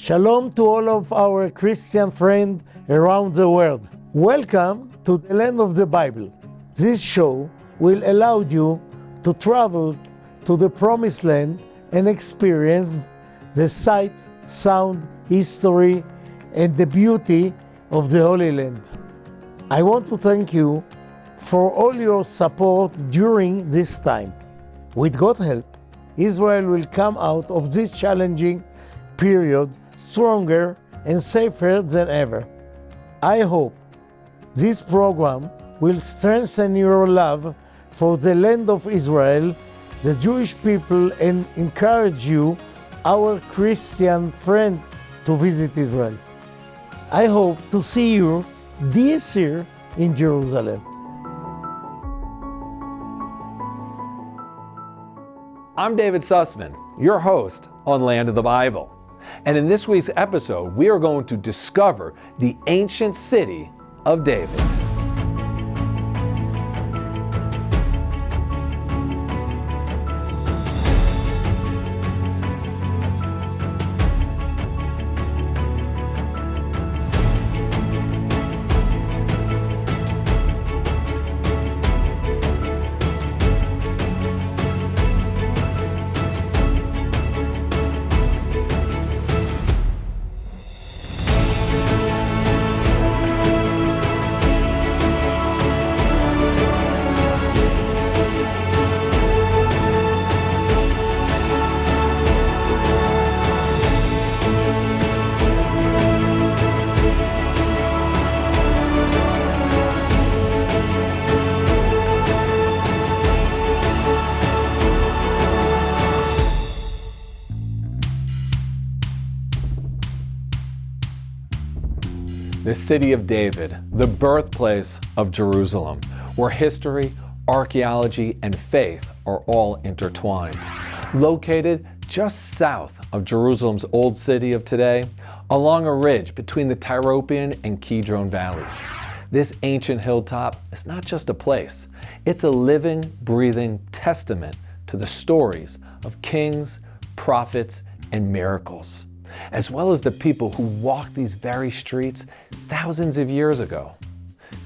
Shalom to all of our Christian friends around the world. Welcome to the land of the Bible. This show will allow you to travel to the promised land and experience the sight, sound, history, and the beauty of the Holy Land. I want to thank you for all your support during this time. With God's help, Israel will come out of this challenging period stronger and safer than ever. I hope this program will strengthen your love for the land of Israel, the Jewish people, and encourage you, our Christian friend, to visit Israel. I hope to see you this year in Jerusalem. I'm David Sussman, your host on Land of the Bible. And in this week's episode, we are going to discover the ancient city of David. The city of David, the birthplace of Jerusalem, where history, archaeology, and faith are all intertwined. Located just south of Jerusalem's old city of today, along a ridge between the Tyropoeon and Kidron valleys. This ancient hilltop is not just a place, it's a living, breathing testament to the stories of kings, prophets, and miracles, as well as the people who walked these very streets thousands of years ago.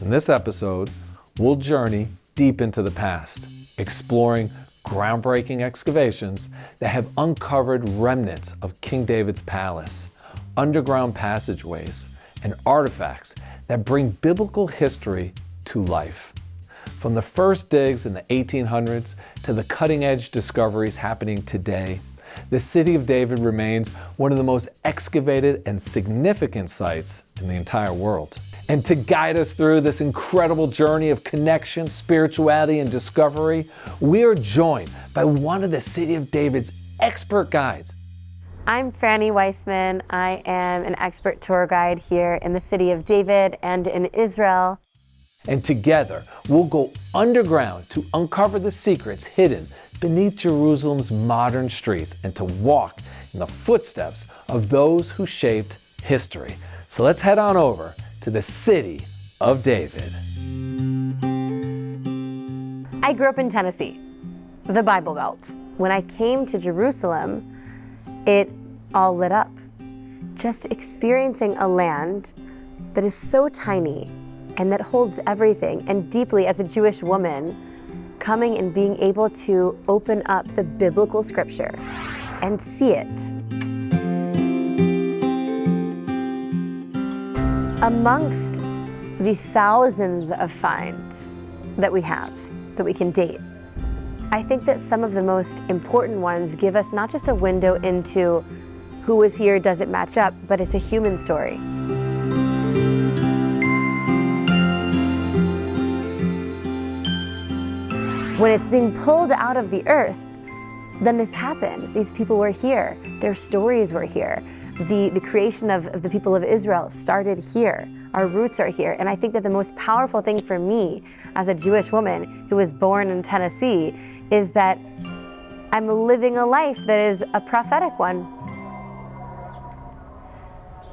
In this episode, we'll journey deep into the past, exploring groundbreaking excavations that have uncovered remnants of King David's palace, underground passageways, and artifacts that bring biblical history to life. From the first digs in the 1800s to the cutting-edge discoveries happening today, the city of David remains one of the most excavated and significant sites in the entire world. And to guide us through this incredible journey of connection, spirituality, and discovery, we are joined by one of the city of David's expert guides. I'm Franny Weissman. I am an expert tour guide here in the city of David and in Israel. And together, we'll go underground to uncover the secrets hidden beneath Jerusalem's modern streets and to walk in the footsteps of those who shaped history. So let's head on over to the city of David. I grew up in Tennessee, the Bible Belt. When I came to Jerusalem, it all lit up. Just experiencing a land that is so tiny and that holds everything, and deeply as a Jewish woman, coming and being able to open up the biblical scripture and see it. Amongst the thousands of finds that we have, that we can date, I think that some of the most important ones give us not just a window into who was here, does it match up, but it's a human story. When it's being pulled out of the earth, then this happened. These people were here. Their stories were here. The creation of the people of Israel started here. Our roots are here. And I think that the most powerful thing for me as a Jewish woman who was born in Tennessee is that I'm living a life that is a prophetic one.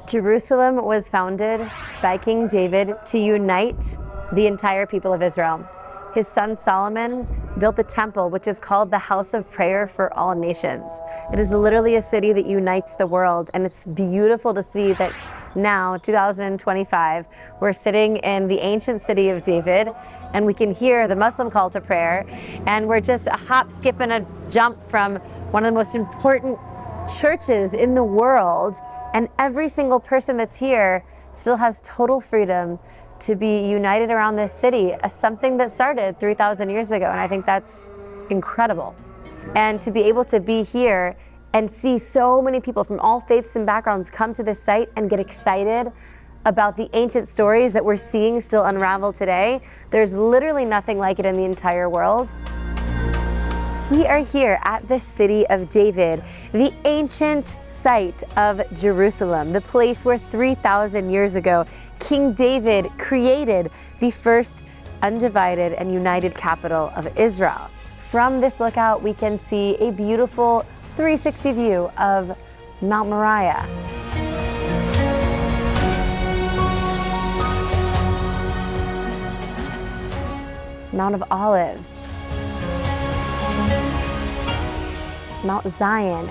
Jerusalem was founded by King David to unite the entire people of Israel. his son Solomon built the temple, which is called the House of Prayer for all nations. It is literally a city that unites the world, and it's beautiful to see that now, 2025, we're sitting in the ancient city of David, and we can hear the Muslim call to prayer, and we're just a hop, skip, and a jump from one of the most important churches in the world, and every single person that's here still has total freedom to be united around this city, something that started 3,000 years ago, and I think that's incredible. And to be able to be here and see so many people from all faiths and backgrounds come to this site and get excited about the ancient stories that we're seeing still unravel today. There's literally nothing like it in the entire world. We are here at the city of David, the ancient site of Jerusalem, the place where 3,000 years ago, King David created the first undivided and united capital of Israel. From this lookout, we can see a beautiful 360 view of Mount Moriah. Mount of Olives, Mount Zion.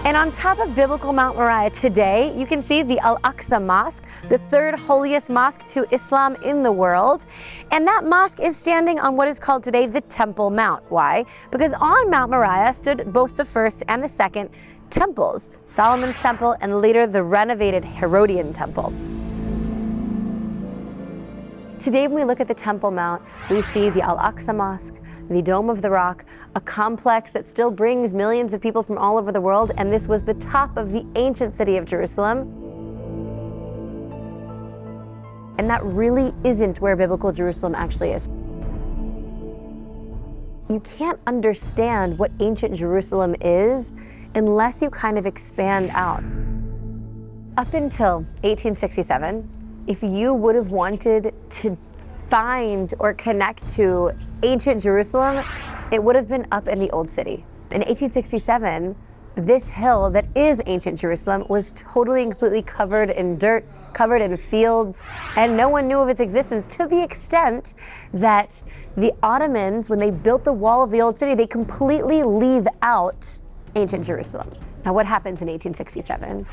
And on top of biblical Mount Moriah today, you can see the Al-Aqsa Mosque, the third holiest mosque to Islam in the world. And that mosque is standing on what is called today the Temple Mount. Why? Because on Mount Moriah stood both the first and the second temples, Solomon's temple and later the renovated Herodian temple. Today, when we look at the Temple Mount, we see the Al-Aqsa Mosque, the Dome of the Rock, a complex that still brings millions of people from all over the world, and this was the top of the ancient city of Jerusalem. And that really isn't where biblical Jerusalem actually is. You can't understand what ancient Jerusalem is unless you kind of expand out. Up until 1867, if you would have wanted to find or connect to ancient Jerusalem, it would have been up in the Old City. In 1867, this hill that is ancient Jerusalem was totally and completely covered in dirt, covered in fields, and no one knew of its existence, to the extent that the Ottomans, when they built the wall of the Old City, they completely leave out ancient Jerusalem. Now, what happens in 1867?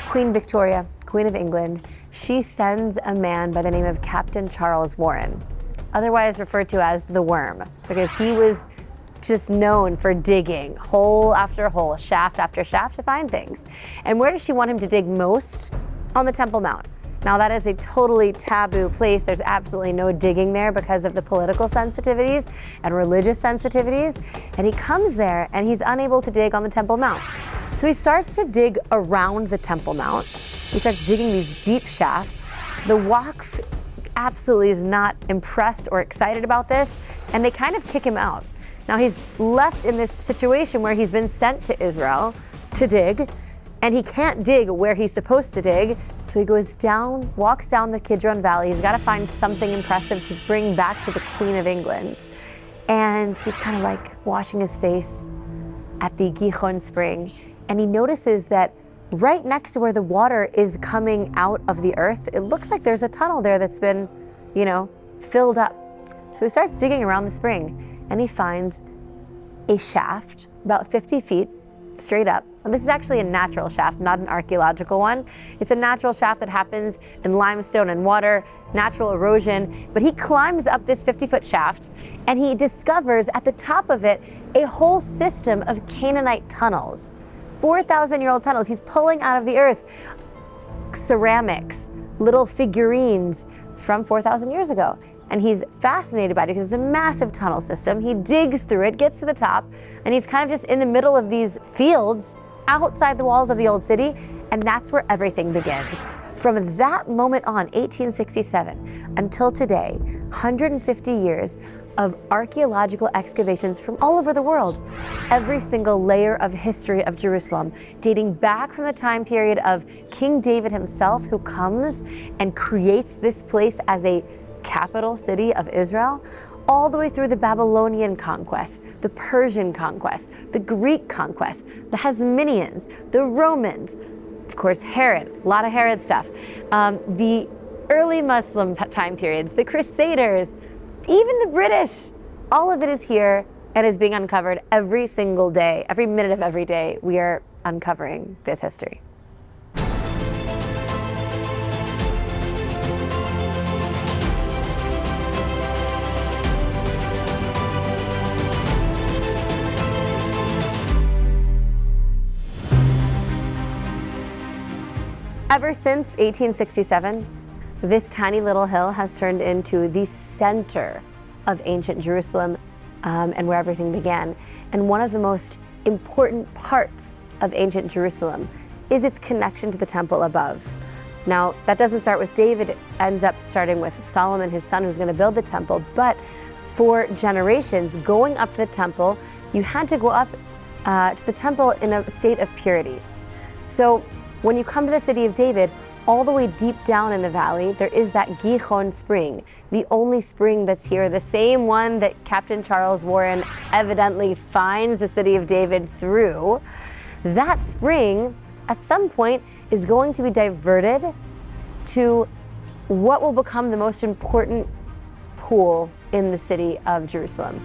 Queen Victoria, Queen of England, she sends a man by the name of Captain Charles Warren, otherwise referred to as the Worm, because he was just known for digging hole after hole, shaft after shaft to find things. And where does she want him to dig most? On the Temple Mount. Now, that is a totally taboo place. There's absolutely no digging there because of the political sensitivities and religious sensitivities. And he comes there and he's unable to dig on the Temple Mount. So he starts to dig around the Temple Mount. He starts digging these deep shafts. The Waqf absolutely is not impressed or excited about this, and they kind of kick him out. Now, he's left in this situation where he's been sent to Israel to dig, and he can't dig where he's supposed to dig. So he goes down, walks down the Kidron Valley. He's got to find something impressive to bring back to the Queen of England. And he's kind of like washing his face at the Gihon spring. And he notices that right next to where the water is coming out of the earth, it looks like there's a tunnel there that's been, filled up. So he starts digging around the spring and he finds a shaft about 50 feet straight up. And this is actually a natural shaft, not an archaeological one. It's a natural shaft that happens in limestone and water, natural erosion. But he climbs up this 50-foot shaft and he discovers at the top of it a whole system of Canaanite tunnels. 4,000-year-old tunnels. He's pulling out of the earth ceramics, little figurines from 4,000 years ago. And he's fascinated by it because it's a massive tunnel system. He digs through it, gets to the top, and he's kind of just in the middle of these fields outside the walls of the old city, and that's where everything begins. From that moment on, 1867, until today, 150 years of archaeological excavations from all over the world. Every single layer of history of Jerusalem, dating back from the time period of King David himself, who comes and creates this place as a capital city of Israel, all the way through the Babylonian conquest, the Persian conquest, the Greek conquest, the Hasmoneans, the Romans, of course, Herod, a lot of Herod stuff, the early Muslim time periods, the Crusaders, even the British. All of it is here and is being uncovered every single day. Every minute of every day, we are uncovering this history. Ever since 1867, this tiny little hill has turned into the center of ancient Jerusalem and where everything began. And one of the most important parts of ancient Jerusalem is its connection to the temple above. Now, that doesn't start with David, it ends up starting with Solomon, his son, who's going to build the temple. But for generations, going up to the temple, you had to go up to the temple in a state of purity. So when you come to the city of David, all the way deep down in the valley, there is that Gihon spring, the only spring that's here, the same one that Captain Charles Warren evidently finds the city of David through. That spring, at some point, is going to be diverted to what will become the most important pool in the city of Jerusalem.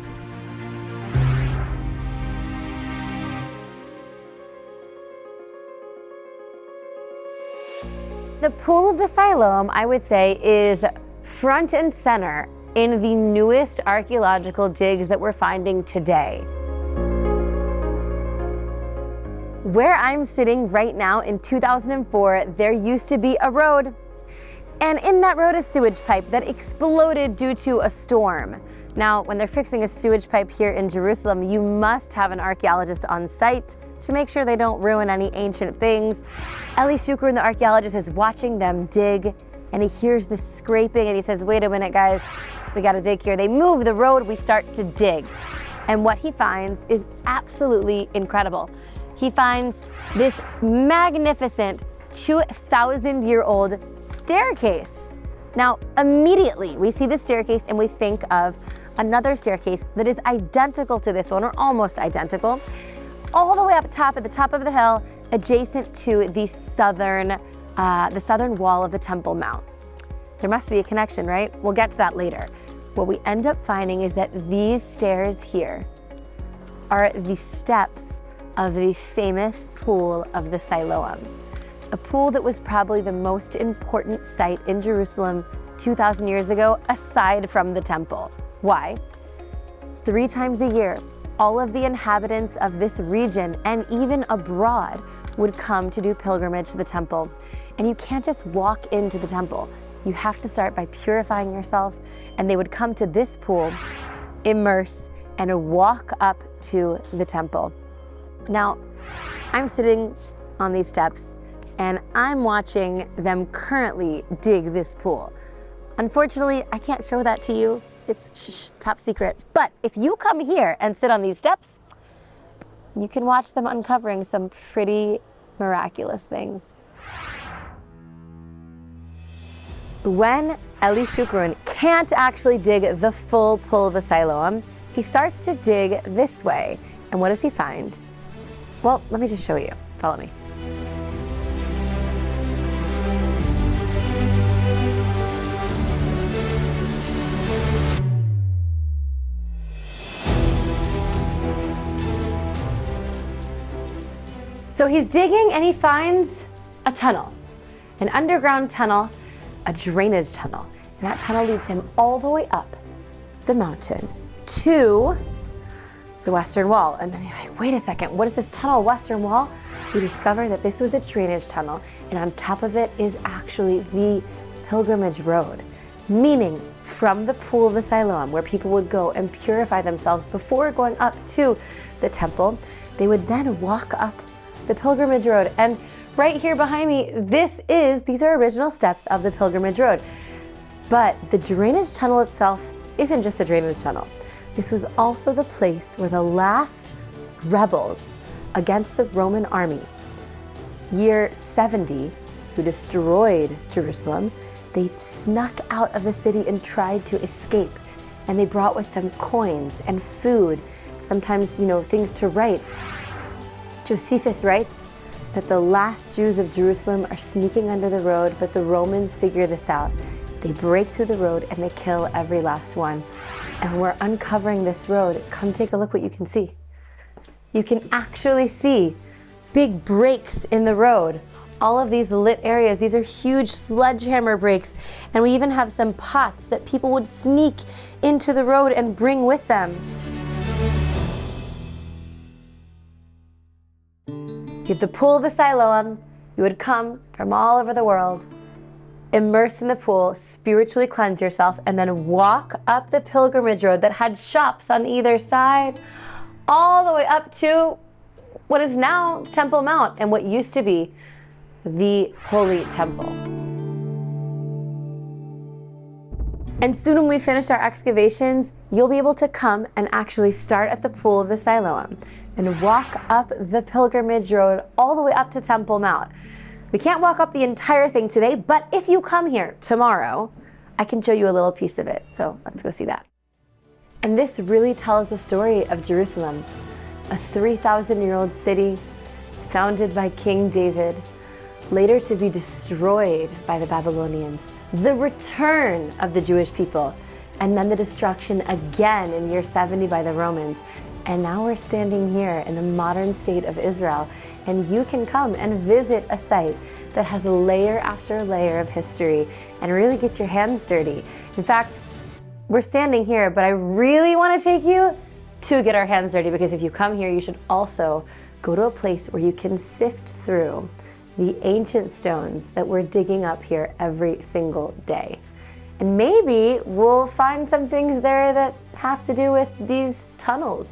The Pool of the Siloam, I would say, is front and center in the newest archaeological digs that we're finding today. Where I'm sitting right now in 2004, there used to be a road. And in that road, a sewage pipe that exploded due to a storm. Now, when they're fixing a sewage pipe here in Jerusalem, you must have an archaeologist on site to make sure they don't ruin any ancient things. Eli Shukron, the archaeologist, is watching them dig, and he hears the scraping, and he says, wait a minute, guys, we gotta dig here. They move the road, we start to dig. And what he finds is absolutely incredible. He finds this magnificent 2,000-year-old staircase. Now, immediately we see the staircase and we think of another staircase that is identical to this one, or almost identical, all the way up top at the top of the hill, adjacent to the southern wall of the Temple Mount. There must be a connection, right? We'll get to that later. What we end up finding is that these stairs here are the steps of the famous Pool of the Siloam, a pool that was probably the most important site in Jerusalem 2,000 years ago, aside from the temple. Why? 3 times a year, all of the inhabitants of this region and even abroad would come to do pilgrimage to the temple. And you can't just walk into the temple. You have to start by purifying yourself, and they would come to this pool, immerse, and walk up to the temple. Now, I'm sitting on these steps, and I'm watching them currently dig this pool. Unfortunately, I can't show that to you. It's top secret. But if you come here and sit on these steps, you can watch them uncovering some pretty miraculous things. When Eli Shukron can't actually dig the full Pool of the Siloam, he starts to dig this way. And what does he find? Well, let me just show you. Follow me. So he's digging and he finds a tunnel, an underground tunnel, a drainage tunnel. And that tunnel leads him all the way up the mountain to the Western Wall. And then you're like, wait a second, what is this tunnel, Western Wall? We discover that this was a drainage tunnel, and on top of it is actually the pilgrimage road, meaning from the Pool of the Siloam, where people would go and purify themselves before going up to the temple, they would then walk up the pilgrimage road. And right here behind me, these are original steps of the pilgrimage road. But the drainage tunnel itself isn't just a drainage tunnel. This was also the place where the last rebels against the Roman army, year 70, who destroyed Jerusalem, they snuck out of the city and tried to escape. And they brought with them coins and food, sometimes, things to write. Josephus writes that the last Jews of Jerusalem are sneaking under the road, but the Romans figure this out. They break through the road and they kill every last one. And we're uncovering this road. Come take a look what you can see. You can actually see big breaks in the road. All of these lit areas, these are huge sledgehammer breaks. And we even have some pots that people would sneak into the road and bring with them. You have the pool of the Siloam. You would come from all over the world, immerse in the pool, spiritually cleanse yourself, and then walk up the pilgrimage road that had shops on either side, all the way up to what is now Temple Mount and what used to be the Holy Temple. And soon when we finish our excavations, you'll be able to come and actually start at the pool of the Siloam and walk up the pilgrimage road all the way up to Temple Mount. We can't walk up the entire thing today, but if you come here tomorrow, I can show you a little piece of it. So let's go see that. And this really tells the story of Jerusalem, a 3,000-year-old city founded by King David, later to be destroyed by the Babylonians, the return of the Jewish people, and then the destruction again in year 70 by the Romans. And now we're standing here in the modern state of Israel, and you can come and visit a site that has layer after layer of history and really get your hands dirty. In fact, we're standing here, but I really want to take you to get our hands dirty, because if you come here, you should also go to a place where you can sift through the ancient stones that we're digging up here every single day. And maybe we'll find some things there that have to do with these tunnels.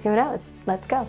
Who knows? Let's go.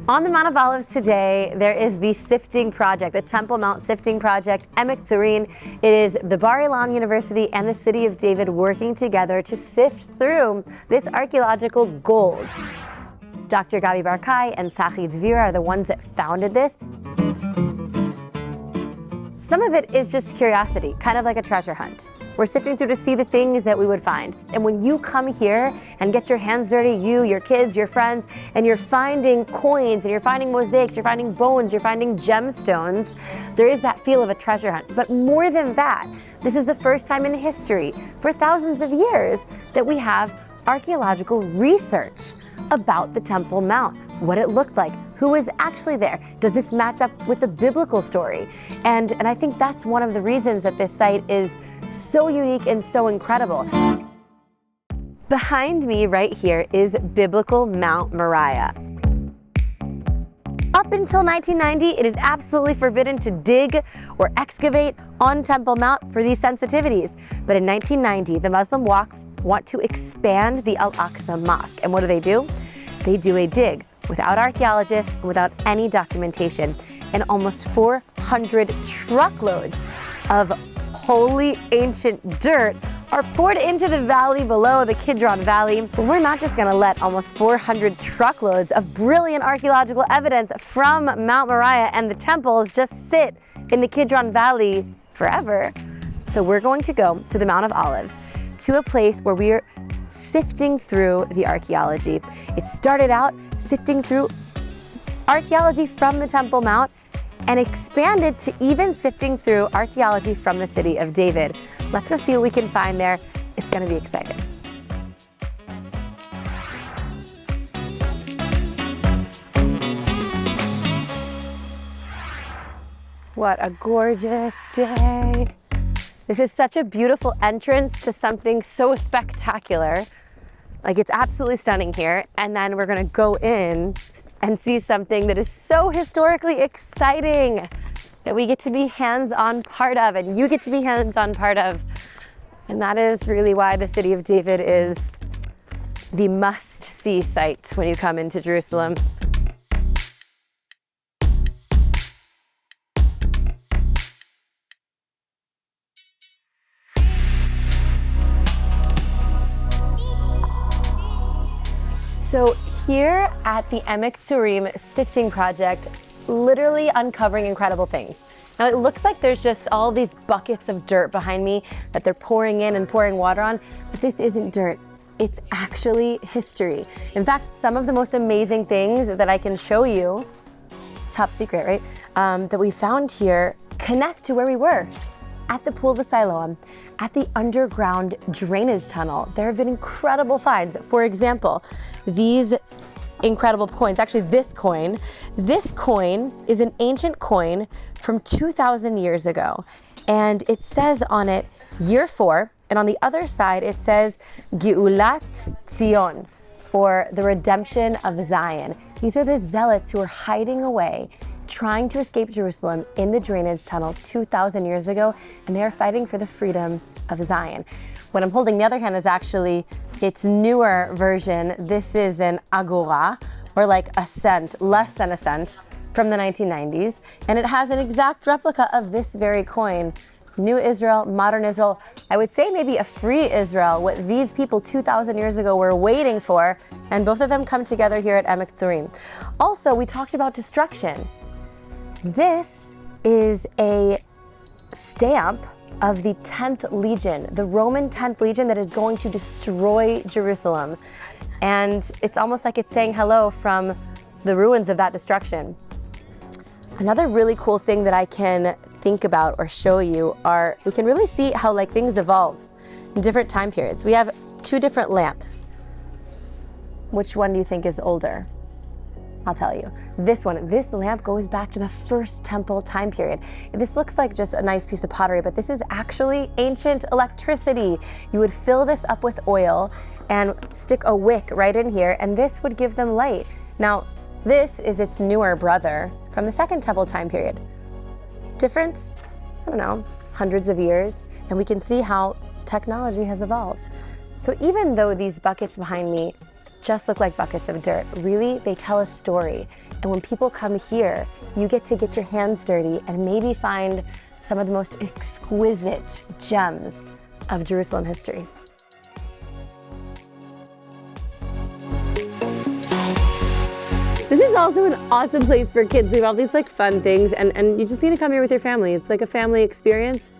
On the Mount of Olives today, there is the sifting project, the Temple Mount Sifting Project, Emek Tzurin. It is the Bar Ilan University and the City of David working together to sift through this archaeological gold. Dr. Gabi Barkai and Tzachi Dvira are the ones that founded this. Some of it is just curiosity, kind of like a treasure hunt. We're sifting through to see the things that we would find. And when you come here and get your hands dirty, you, your kids, your friends, and you're finding coins, and you're finding mosaics, you're finding bones, you're finding gemstones, there is that feel of a treasure hunt. But more than that, this is the first time in history, for thousands of years, that we have archaeological research about the Temple Mount, what it looked like, who was actually there. Does this match up with the biblical story? And I think that's one of the reasons that this site is so unique and so incredible. Behind me right here is biblical Mount Moriah. Up until 1990, it is absolutely forbidden to dig or excavate on Temple Mount for these sensitivities. But in 1990, the Muslim Waqf want to expand the Al-Aqsa Mosque. And what do? They do a dig without archaeologists, without any documentation, and almost 400 truckloads of holy ancient dirt are poured into the valley below, the Kidron Valley. But we're not just gonna let almost 400 truckloads of brilliant archaeological evidence from Mount Moriah and the temples just sit in the Kidron Valley forever. So we're going to go to the Mount of Olives, to a place where we are sifting through the archaeology. It started out sifting through archaeology from the Temple Mount and expanded to even sifting through archaeology from the City of David. Let's go see what we can find there. It's gonna be exciting. What a gorgeous day. This is such a beautiful entrance to something so spectacular. Like, it's absolutely stunning here. And then we're gonna go in and see something that is so historically exciting that we get to be hands-on part of, and you get to be hands-on part of. And that is really why the City of David is the must-see site when you come into Jerusalem. So here at the Emek Tzurim sifting project, literally uncovering incredible things. Now it looks like there's just all these buckets of dirt behind me that they're pouring in and pouring water on, but this isn't dirt. It's actually history. In fact, some of the most amazing things that I can show you, top secret, right? That we found here connect to where we were, at the Pool of Siloam, at the underground drainage tunnel. There have been incredible finds. For example, these incredible coins, actually this coin is an ancient coin from 2,000 years ago. And it says on it, year 4, and on the other side it says, Geulat Zion, or the redemption of Zion. These are the zealots who are hiding away, trying to escape Jerusalem in the drainage tunnel 2,000 years ago, and they are fighting for the freedom of Zion. What I'm holding in the other hand is actually its newer version. This is an agora, or like a cent, less than a cent, from the 1990s, and it has an exact replica of this very coin. New Israel, modern Israel, I would say maybe a free Israel, what these people 2,000 years ago were waiting for, and both of them come together here at Emek Tzurim. Also, we talked about destruction. This is a stamp of the 10th Legion, the Roman 10th Legion that is going to destroy Jerusalem. And it's almost like it's saying hello from the ruins of that destruction. Another really cool thing that I can think about or show you are, we can really see how like things evolve in different time periods. We have 2 different lamps. Which one do you think is older? I'll tell you. This one, this lamp goes back to the first temple time period. This looks like just a nice piece of pottery, but this is actually ancient electricity. You would fill this up with oil and stick a wick right in here, and this would give them light. Now, this is its newer brother from the second temple time period. Difference, I don't know, hundreds of years, and we can see how technology has evolved. So even though these buckets behind me just look like buckets of dirt, really, they tell a story. And when people come here, you get to get your hands dirty and maybe find some of the most exquisite gems of Jerusalem history. This is also an awesome place for kids. We have all these like fun things, and you just need to come here with your family. It's like a family experience.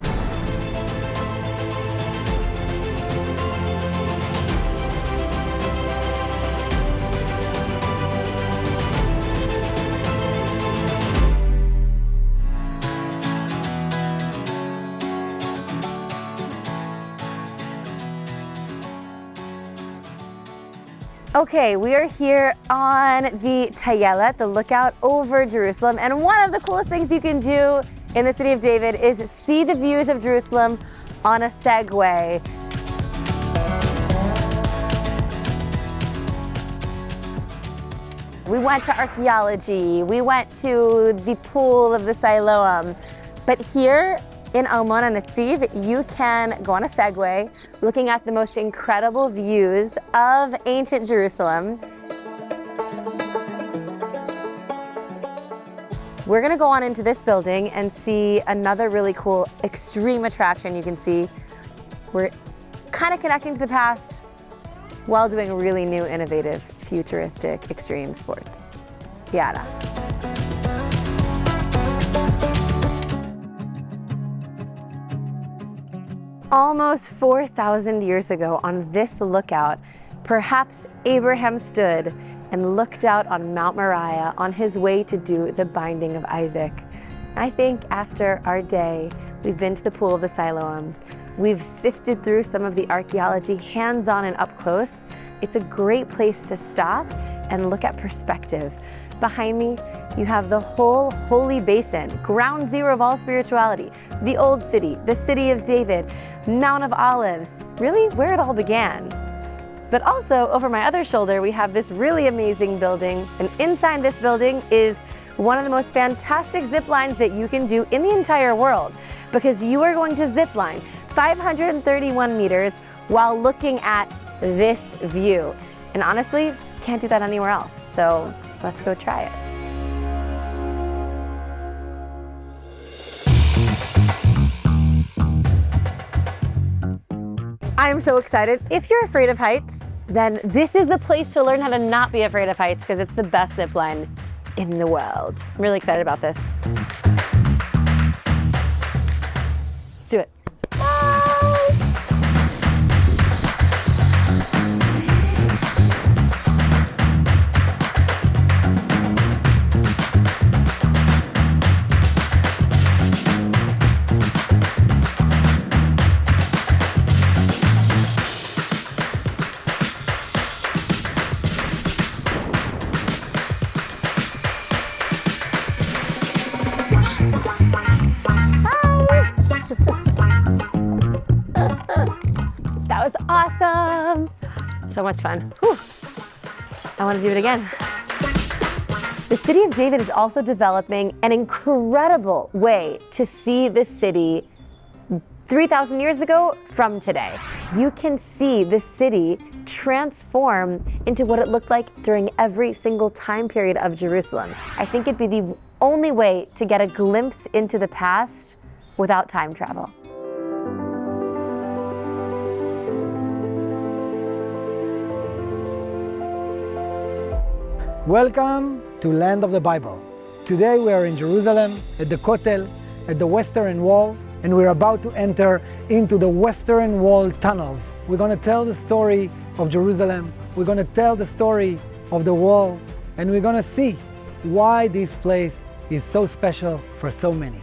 Okay, we are here on the Tayelet, the lookout over Jerusalem, and one of the coolest things you can do in the city of David is see the views of Jerusalem on a Segway. We went to archaeology, we went to the Pool of the Siloam, but here in Almona Netziv, you can go on a Segway looking at the most incredible views of ancient Jerusalem. We're gonna go on into this building and see another really cool extreme attraction you can see. We're kind of connecting to the past while doing really new, innovative, futuristic, extreme sports. Yada. Almost 4,000 years ago on this lookout, perhaps Abraham stood and looked out on Mount Moriah on his way to do the binding of Isaac. I think after our day, we've been to the Pool of the Siloam. We've sifted through some of the archaeology hands-on and up close. It's a great place to stop and look at perspective. Behind me, you have the whole holy basin, ground zero of all spirituality, the old city, the city of David, Mount of Olives, really where it all began. But also over my other shoulder, we have this really amazing building, and inside this building is one of the most fantastic zip lines that you can do in the entire world, because you are going to zip line 531 meters while looking at this view. And honestly, can't do that anywhere else. So let's go try it. I'm so excited. If you're afraid of heights, then this is the place to learn how to not be afraid of heights because it's the best zip line in the world. I'm really excited about this. Let's do it. That was awesome. So much fun. Whew. I want to do it again. The city of David is also developing an incredible way to see the city 3,000 years ago from today. You can see the city transform into what it looked like during every single time period of Jerusalem. I think it'd be the only way to get a glimpse into the past without time travel. Welcome to Land of the Bible. Today we are in Jerusalem, at the Kotel, at the Western Wall, and we're about to enter into the Western Wall tunnels. We're going to tell the story of Jerusalem, we're going to tell the story of the wall, and we're going to see why this place is so special for so many.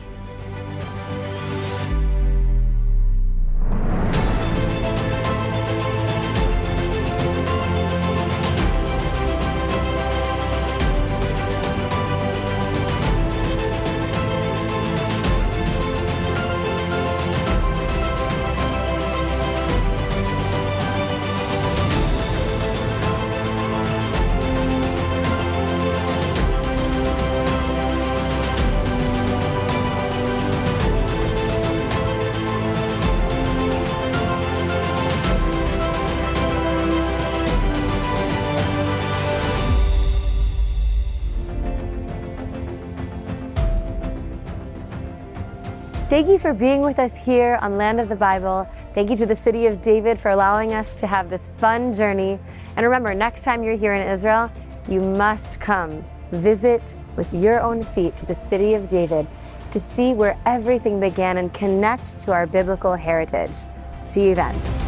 Thank you for being with us here on Land of the Bible. Thank you to the City of David for allowing us to have this fun journey. And remember, next time you're here in Israel, you must come visit with your own feet to the City of David to see where everything began and connect to our biblical heritage. See you then.